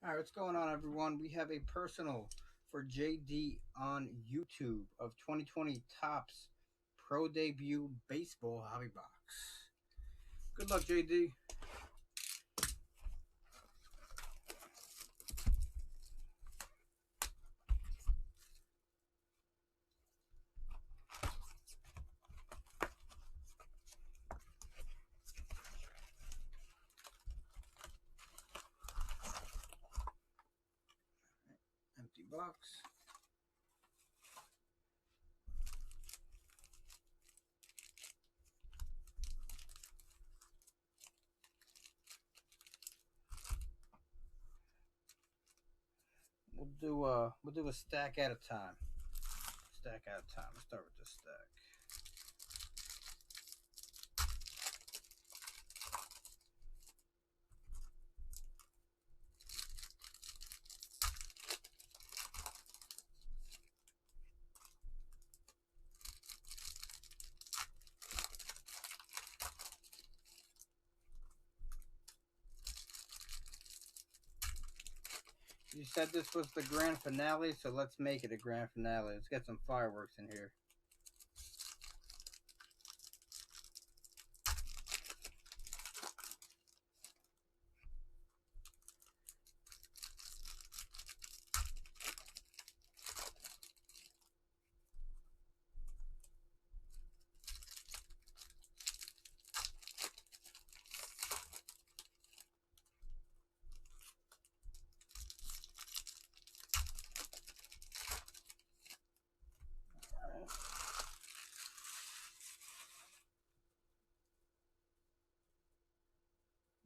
All right, what's going on, everyone? We have a personal for JD on YouTube of 2020 Topps Pro Debut Baseball Hobby Box. Good luck, JD. Empty box. We'll do a stack at a time. Stack at a time. Let's start with this stack. You said this was the grand finale, so let's make it a grand finale. Let's get some fireworks in here.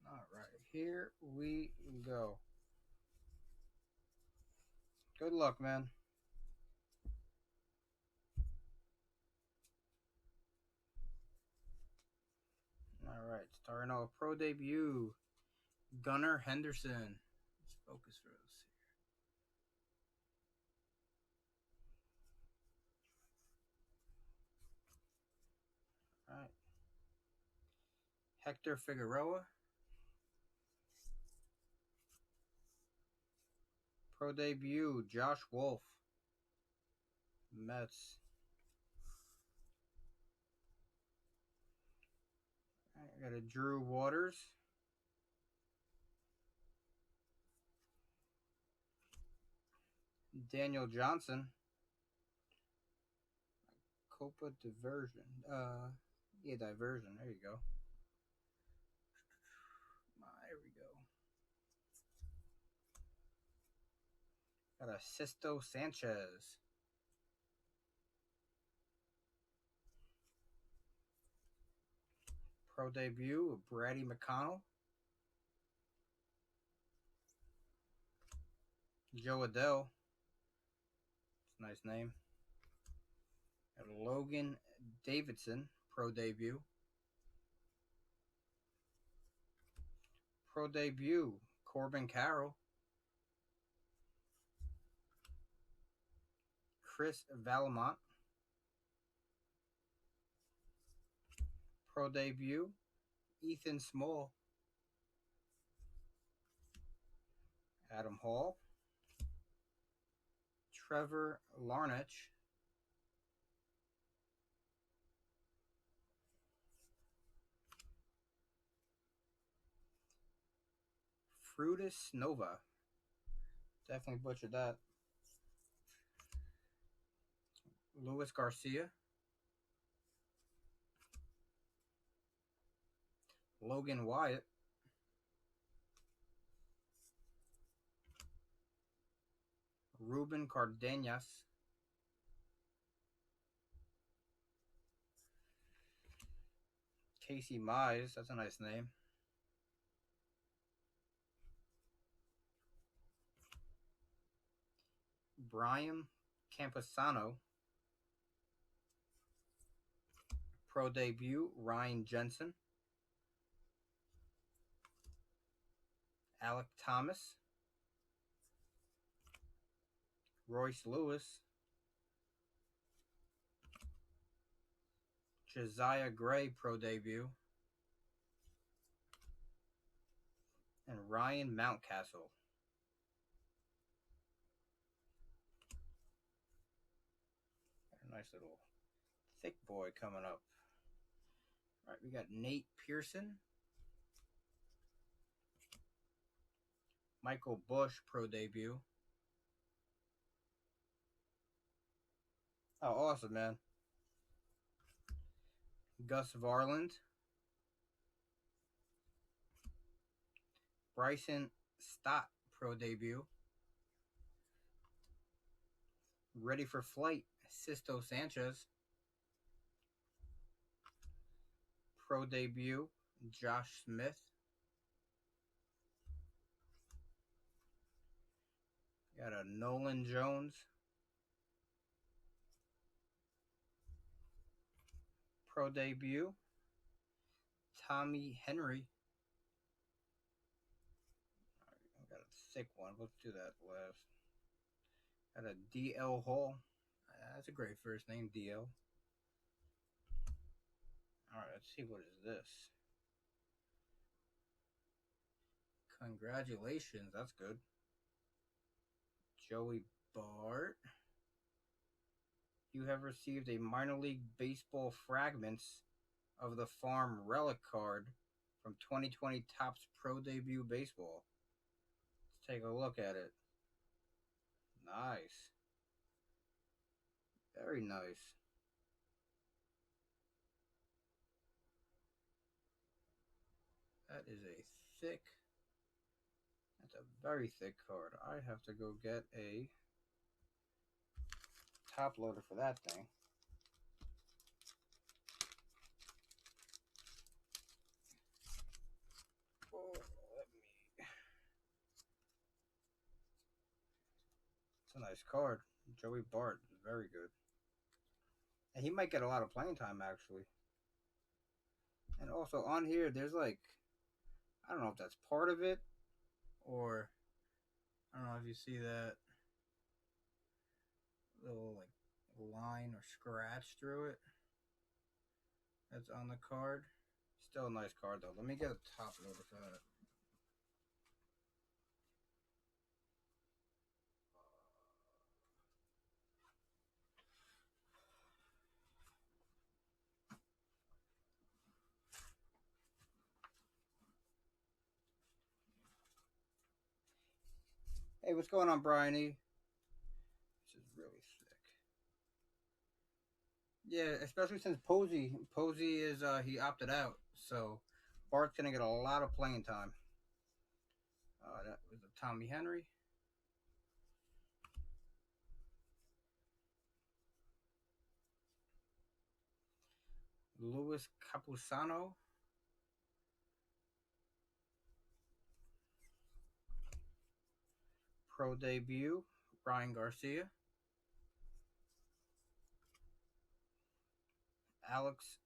All right, here we go. Good luck, man. All right, starting off pro debut, Gunnar Henderson. Let's focus for us here. All right, Hector Figueroa. Pro debut, Josh Wolf, Mets. I got a Drew Waters. Daniel Johnson. Copa Diversion. Yeah, Diversion. There you go. There we go. Got a Sisto Sanchez. Pro debut, Brady McConnell. Joe Adell. It's a nice name. Got Logan Davidson, pro debut. Pro debut, Corbin Carroll. Chris Vallimont. Pro debut, Ethan Small. Adam Hall. Trevor Larnach. Frutus Nova. Definitely butchered that. Luis Garcia. Logan Wyatt. Ruben Cardenas. Casey Mize. That's a nice name. Brian Campusano. Pro debut, Ryan Jensen. Alec Thomas. Royce Lewis. Josiah Gray, pro debut. And Ryan Mountcastle. Nice little thick boy coming up. All right, we got Nate Pearson. Michael Bush pro debut. Oh, awesome, man. Gus Varland. Bryson Stott pro debut. Ready for flight, Sisto Sanchez. Pro debut, Josh Smith. Got a Nolan Jones. Pro debut, Tommy Henry. I got a thick one. Let's do that last. Got a DL Hall. That's a great first name, DL. All right, let's see, what is this? Congratulations, that's good. Joey Bart. You have received a minor league baseball fragments of the Farm relic card from 2020 Topps Pro Debut Baseball. Let's take a look at it. Nice. Very nice. That is a thick, that's a very thick card. I have to go get a top loader for that thing. Oh, it's a nice card. Joey Bart is very good. And he might get a lot of playing time, actually. And also on here, there's like, I don't know if that's part of it, or I don't know if you see that little like line or scratch through it that's on the card. Still a nice card though. Let me get a top loader for that. Hey, what's going on, Brian E? This is really thick. Yeah, especially since Posey is he opted out, so Bart's gonna get a lot of playing time. That was a Tommy Henry. Luis Capusano. Pro debut, Ryan Garcia. Alex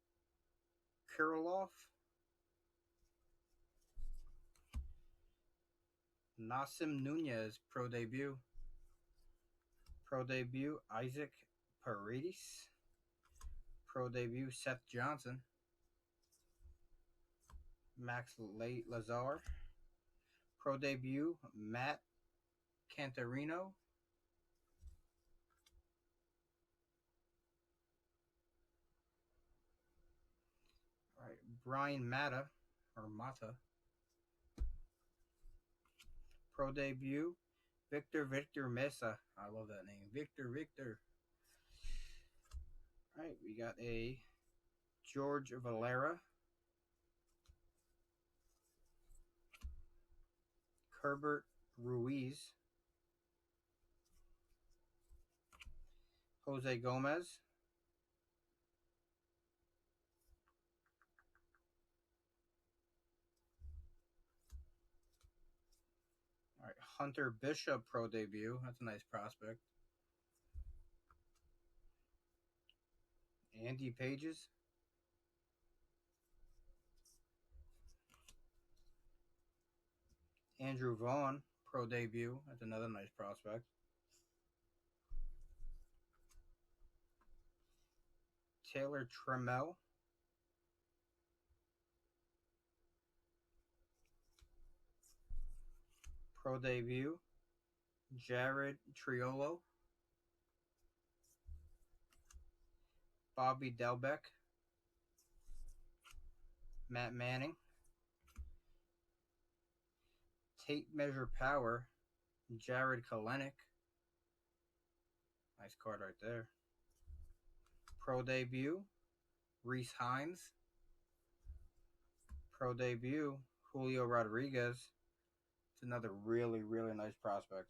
Kirilloff. Nasim Nunez, pro debut. Pro debut, Isaac Paredes. Pro debut, Seth Johnson. Max Lazar. Pro debut, Matt Cantarino. All right, Brian Mata, or Mata. Pro debut, Victor Mesa. I love that name. Victor. All right, we got a George Valera. Herbert Ruiz. Jose Gomez. All right, Hunter Bishop pro debut. That's a nice prospect. Andy Pages. Andrew Vaughn pro debut. That's another nice prospect. Taylor Trammell. Pro debut, Jared Triolo. Bobby Delbeck, Matt Manning, Tape Measure Power, Jared Kalenic. Nice card right there. Pro debut, Reese Hines. Pro debut, Julio Rodriguez. It's another really, really nice prospect.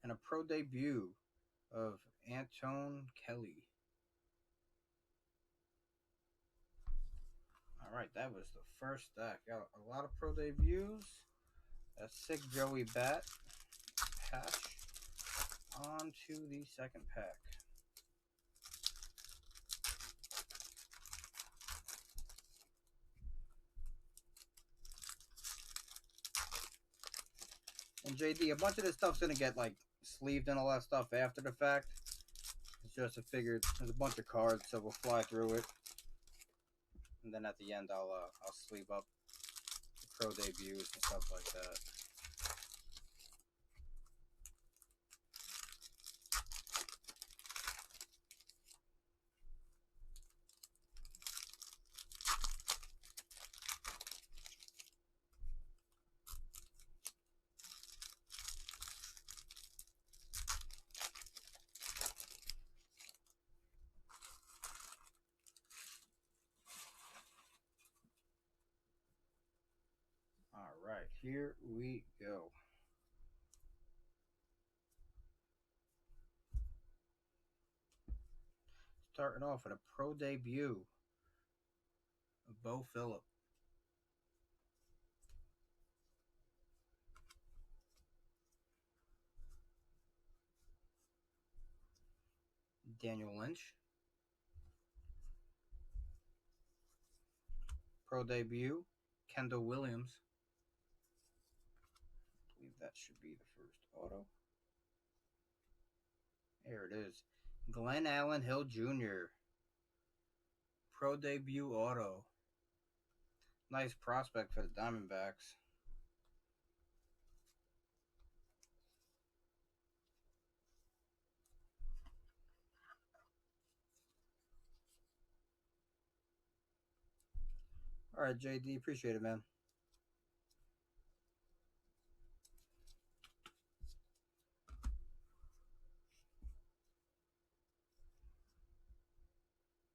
And a pro debut of Antone Kelly. All right, that was the first stack. Got a lot of pro debuts. A sick Joey Bat patch. On to the second pack. And JD, a bunch of this stuff's gonna get like sleeved and all that stuff after the fact. It's just a figure. There's a bunch of cards, so we'll fly through it, and then at the end I'll sleeve up the pro debuts and stuff like that. All right, here we go. Starting off with a pro debut of Beau Phillip. Daniel Lynch. Pro debut, Kendall Williams. I believe that should be the first auto. There it is. Glenn Allen Hill Jr. Pro debut auto. Nice prospect for the Diamondbacks. All right, JD, appreciate it, man.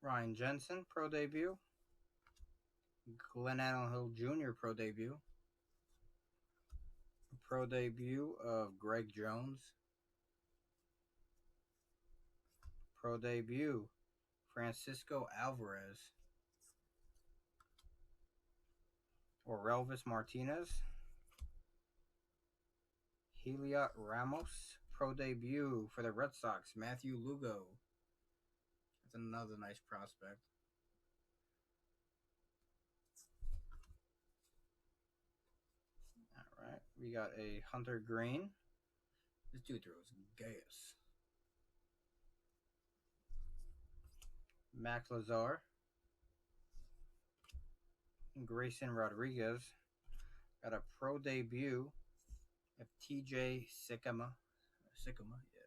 Ryan Jensen, pro debut. Glenn Allen Hill Jr. pro debut. Pro debut of Greg Jones. Pro debut, Francisco Alvarez. Orelvis Martinez. Heliot Ramos. Pro debut for the Red Sox, Matthew Lugo. That's another nice prospect. All right, we got a Hunter Green. This dude throws gas. Max Lazar. Grayson Rodriguez. Got a pro debut of TJ Sycamore. Sycamore, yeah.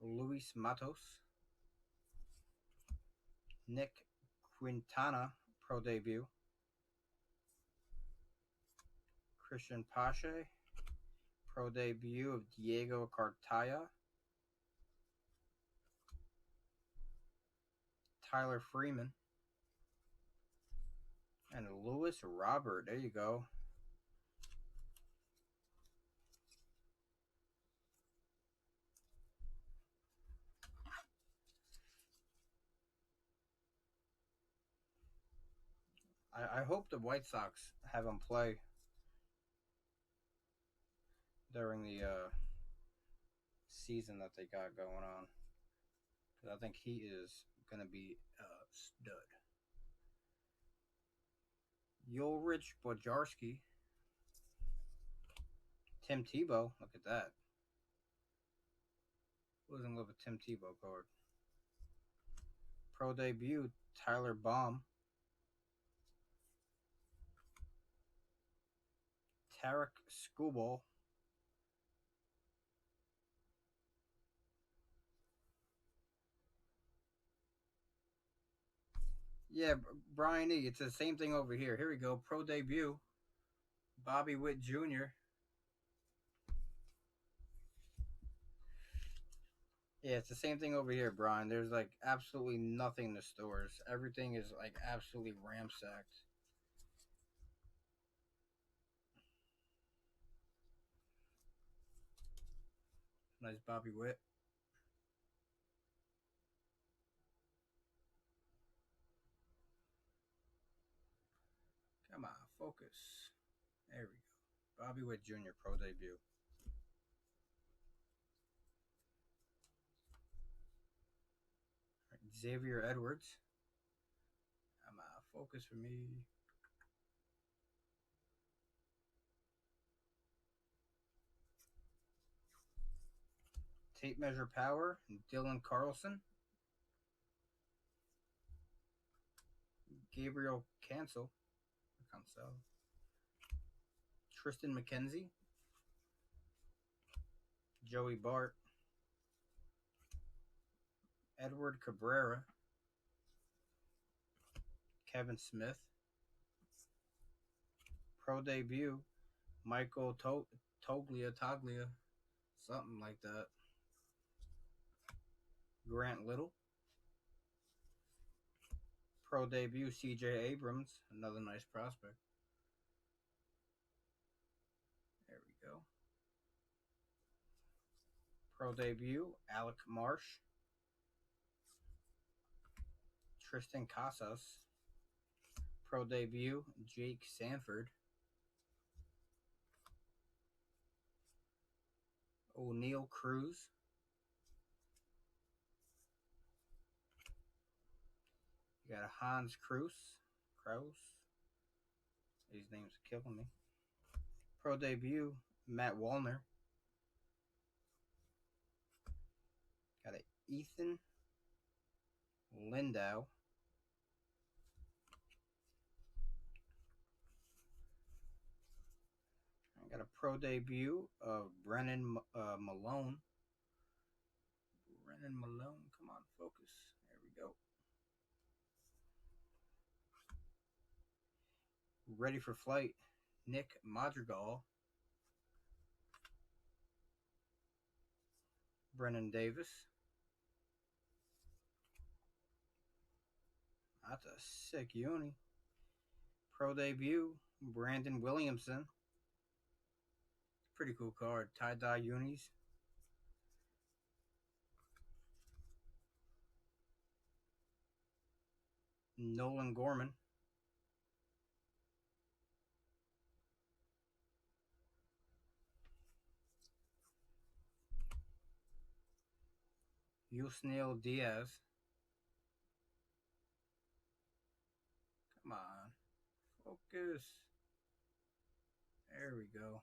Luis Matos. Nick Quintana, pro debut. Christian Pache. Pro debut of Diego Cartaya. Tyler Freeman. And Lewis Robert. There you go. I hope the White Sox have him play during the season that they got going on. Because I think he is going to be a stud. Ulrich Bojarski. Tim Tebow. Look at that. Who doesn't love a Tim Tebow card? Pro debut, Tyler Baum. Tarek Skubal. Yeah, Brian E. It's the same thing over here. Here we go. Pro debut. Bobby Witt Jr. Yeah, it's the same thing over here, Brian. There's like absolutely nothing in the stores. Everything is like absolutely ramsacked. Nice Bobby Witt. Come on, focus. There we go. Bobby Witt Jr. Pro debut. Right, Xavier Edwards. Come on, focus for me. Tape measure power. Dylan Carlson. Gabriel Cancel. Tristan McKenzie. Joey Bart. Edward Cabrera. Kevin Smith. Pro debut. Michael Toglia, something like that. Grant Little. Pro debut. CJ Abrams, another nice prospect. There we go. Pro debut. Alec Marsh. Tristan Casas. Pro debut. Jake Sanford. O'Neal Cruz. You got Hans Kraus. These names are killing me. Pro debut, Matt Wallner. Got a Ethan Lindau. I got a pro debut of Brennan Malone. Brennan Malone, come on, focus. There we go. Ready for flight, Nick Madrigal. Brennan Davis. That's a sick uni. Pro debut, Brandon Williamson. Pretty cool card. Tie-dye unis. Nolan Gorman. Yusniel Diaz. Come on. Focus. There we go.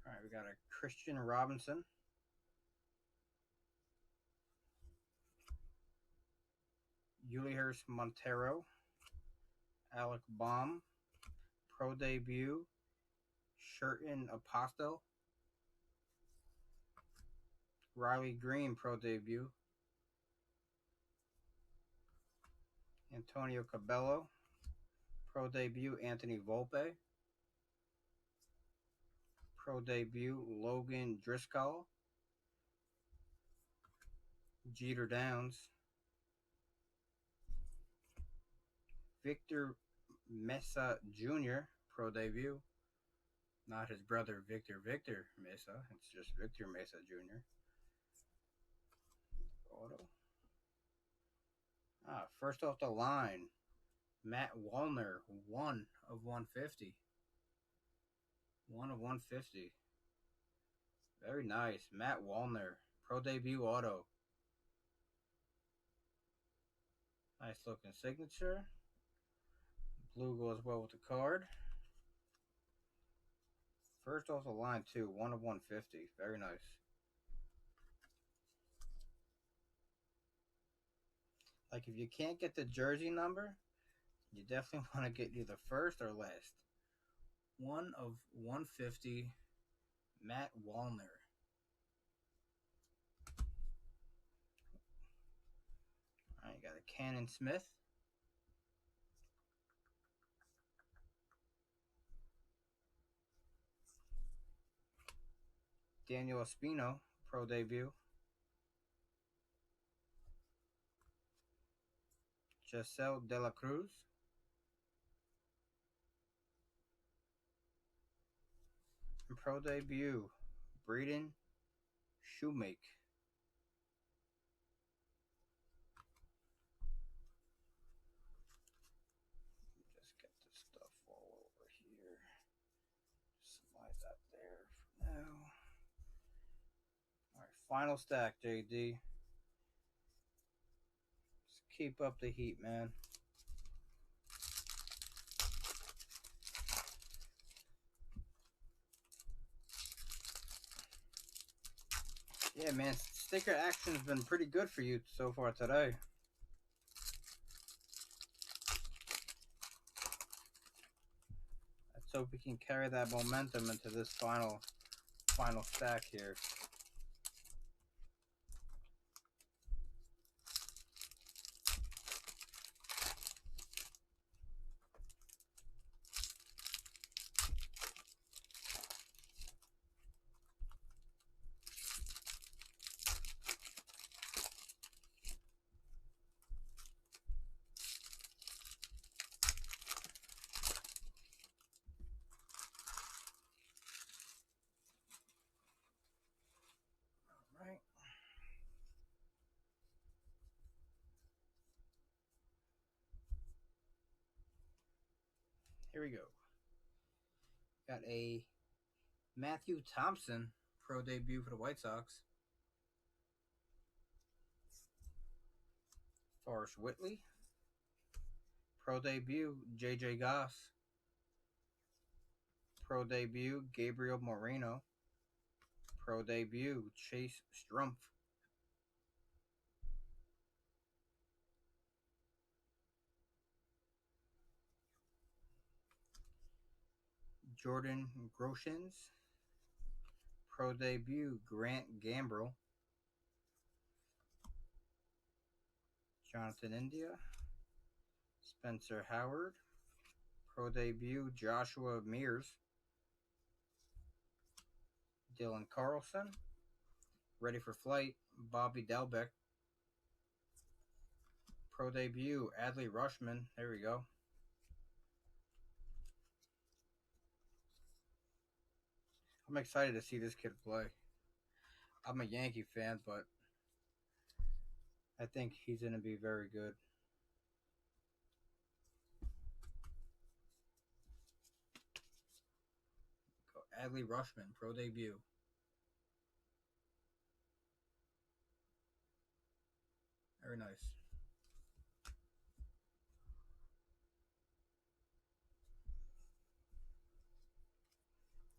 All right, we got a Christian Robinson. Ulihurst Montero. Alec Baum. Pro debut. Sherton Apostle. Riley Green pro debut. Antonio Cabello. Pro debut Anthony Volpe. Pro debut Logan Driscoll. Jeter Downs. Victor Mesa Jr. pro debut. Not his brother Victor Mesa. It's just Victor Mesa Jr. Auto. First off the line, Matt Wallner, 1 of 150. 1 of 150. Very nice. Matt Wallner, pro debut auto. Nice looking signature. Blue goes well with the card. First off the line, too. 1 of 150. Very nice. Like, if you can't get the jersey number, you definitely want to get either first or last. 1 of 150, Matt Wallner. Cannon Smith. Daniel Espino, pro debut. Giselle De La Cruz. And pro debut, Braden Shoemake. Just get this stuff all over here. Slide that there for now. All right, final stack, JD. Just keep up the heat, man. Yeah, man, sticker action's been pretty good for you so far today. Let's hope we can carry that momentum into this final stack here. All right. Here we go. Got a Matthew Thompson pro debut for the White Sox. Forrest Whitley. Pro debut, J.J. Goss. Pro debut, Gabriel Moreno. Pro debut, Chase Strumpf. Jordan Groshans. Pro debut, Grant Gambrell. Jonathan India. Spencer Howard. Pro debut, Joshua Mears. Dylan Carlson. Ready for flight, Bobby Dalbec. Pro debut, Adley Rushman. There we go. I'm excited to see this kid play. I'm a Yankee fan, but I think he's going to be very good. Go Adley Rushman, pro debut. Very nice.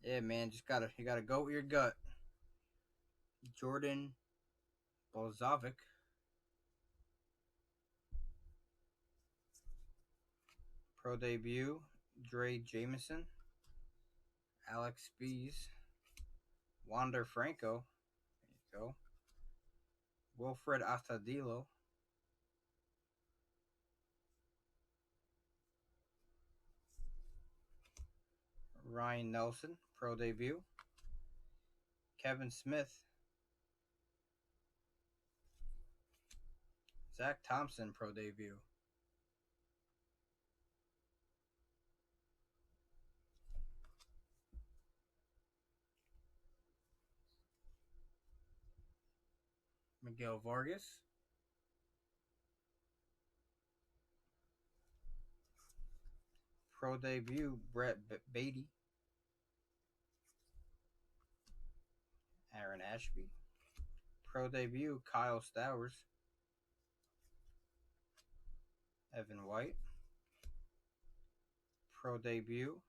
Yeah, man, you gotta go with your gut. Jordan Bozovic. Pro debut, Dre Jameson. Alex Spees. Wander Franco. There you go. Wilfred Astudillo. Ryan Nelson, pro debut. Kevin Smith. Zach Thompson, pro debut. Miguel Vargas. Pro debut, Brett Beatty. Aaron Ashby. Pro debut, Kyle Stowers. Evan White. Pro debut,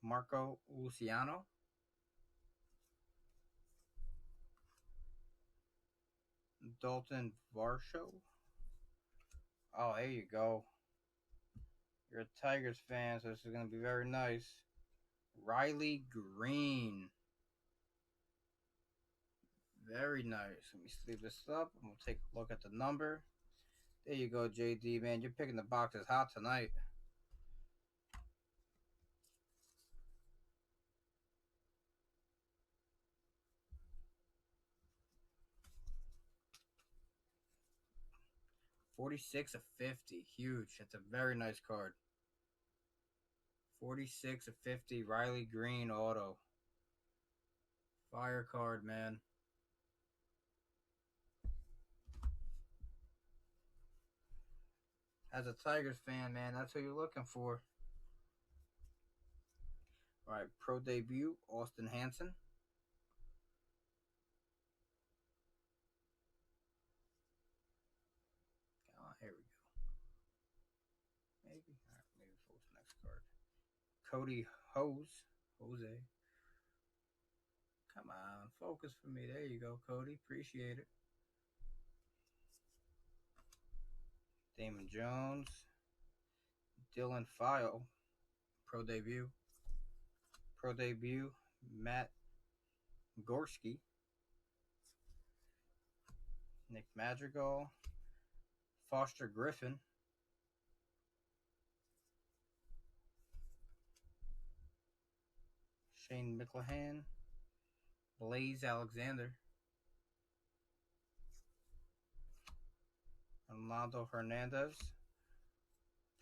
Marco Luciano. Dalton Varsho. Oh, there you go. You're a Tigers fan, so this is going to be very nice. Riley Green. Very nice. Let me sleeve this up and we'll take a look at the number. There you go, JD, man. You're picking the boxes hot tonight. $46 of 50. Huge. That's a very nice card. 46 of 50. Riley Green auto. Fire card, man. As a Tigers fan, man, that's who you're looking for. All right, pro debut, Austin Hansen. Oh, here we go. Maybe. All right, maybe focus next card. Cody Jose. Come on, focus for me. There you go, Cody. Appreciate it. Damon Jones. Dylan File. Pro debut. Pro debut, Matt Gorski. Nick Madrigal. Foster Griffin. Shane McClanahan. Blaze Alexander. Armando Hernandez.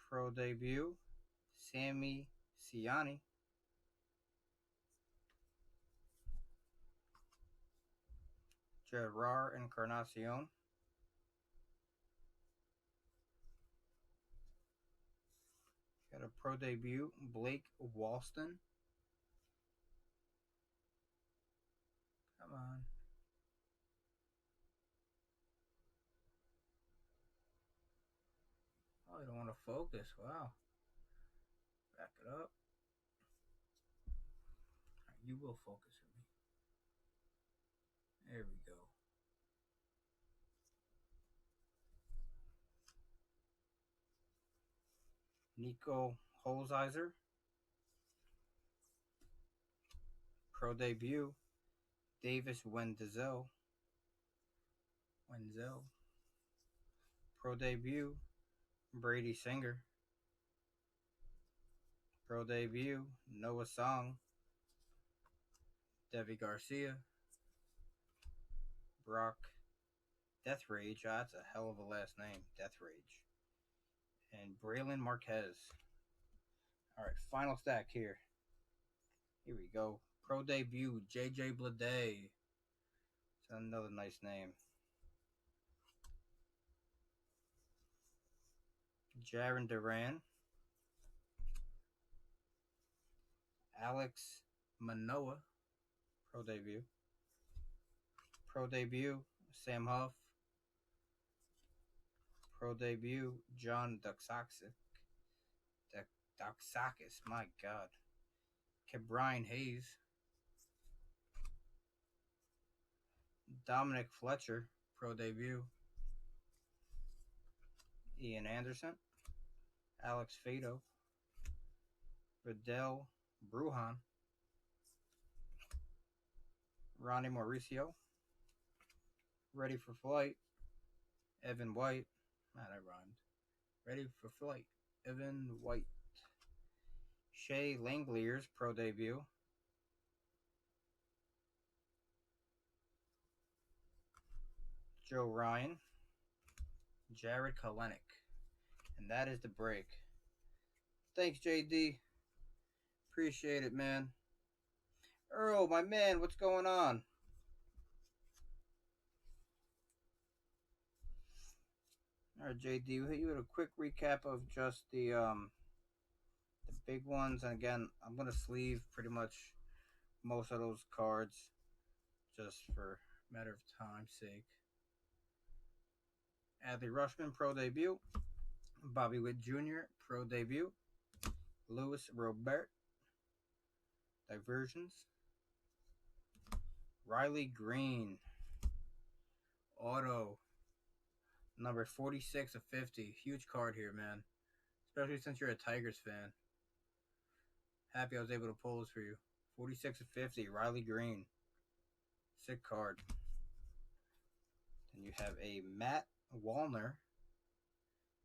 Pro debut, Sammy Ciani. Gerard Encarnacion. Got a pro debut, Blake Walston. Come on. Oh, you don't want to focus. Wow. Back it up. Right, you will focus for me. There we go. Nico Holzizer. Pro debut, Davis Wenzel. Pro debut, Brady Singer. Pro debut, Noah Song. Devi Garcia. Brock Death Rage. Oh, that's a hell of a last name. Death Rage. And Braylon Marquez. All right, final stack here. Here we go. Pro debut, JJ Bleday. It's another nice name. Jaron Duran. Alex Manoah. Pro debut. Pro debut, Sam Huff. Pro debut, John Duxakis. My God. Brian Hayes. Dominic Fletcher, pro debut. Ian Anderson. Alex Fado. Vidal Brujan. Ronnie Mauricio. Ready for flight, Evan White. Man, that rhymed. Ready for flight, Evan White. Shea Langeliers, pro debut. Joe Ryan. Jared Kalenic. And that is the break. Thanks, JD. Appreciate it, man. Earl, my man, what's going on? All right, JD, we'll hit you with a quick recap of just the big ones. And again, I'm gonna sleeve pretty much most of those cards just for a matter of time's sake. Adley Rushman, pro debut. Bobby Witt Jr., pro debut. Luis Robert, diversions. Riley Green, auto, number 46 of 50. Huge card here, man. Especially since you're a Tigers fan. Happy I was able to pull this for you. 46 of 50, Riley Green. Sick card. Then you have a Matt Wallner,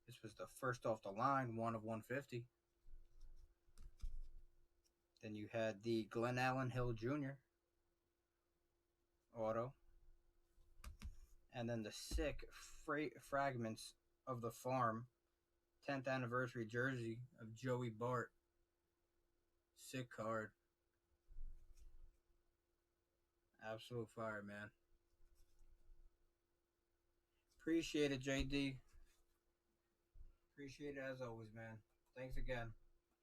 This was the first off the line, 1 of 150. Then you had the Glenn Allen Hill Jr. auto. And then the sick fragments of the farm 10th anniversary jersey of Joey Bart. Sick card. Absolute fire, man. Appreciate it, JD. Appreciate it as always, man. Thanks again.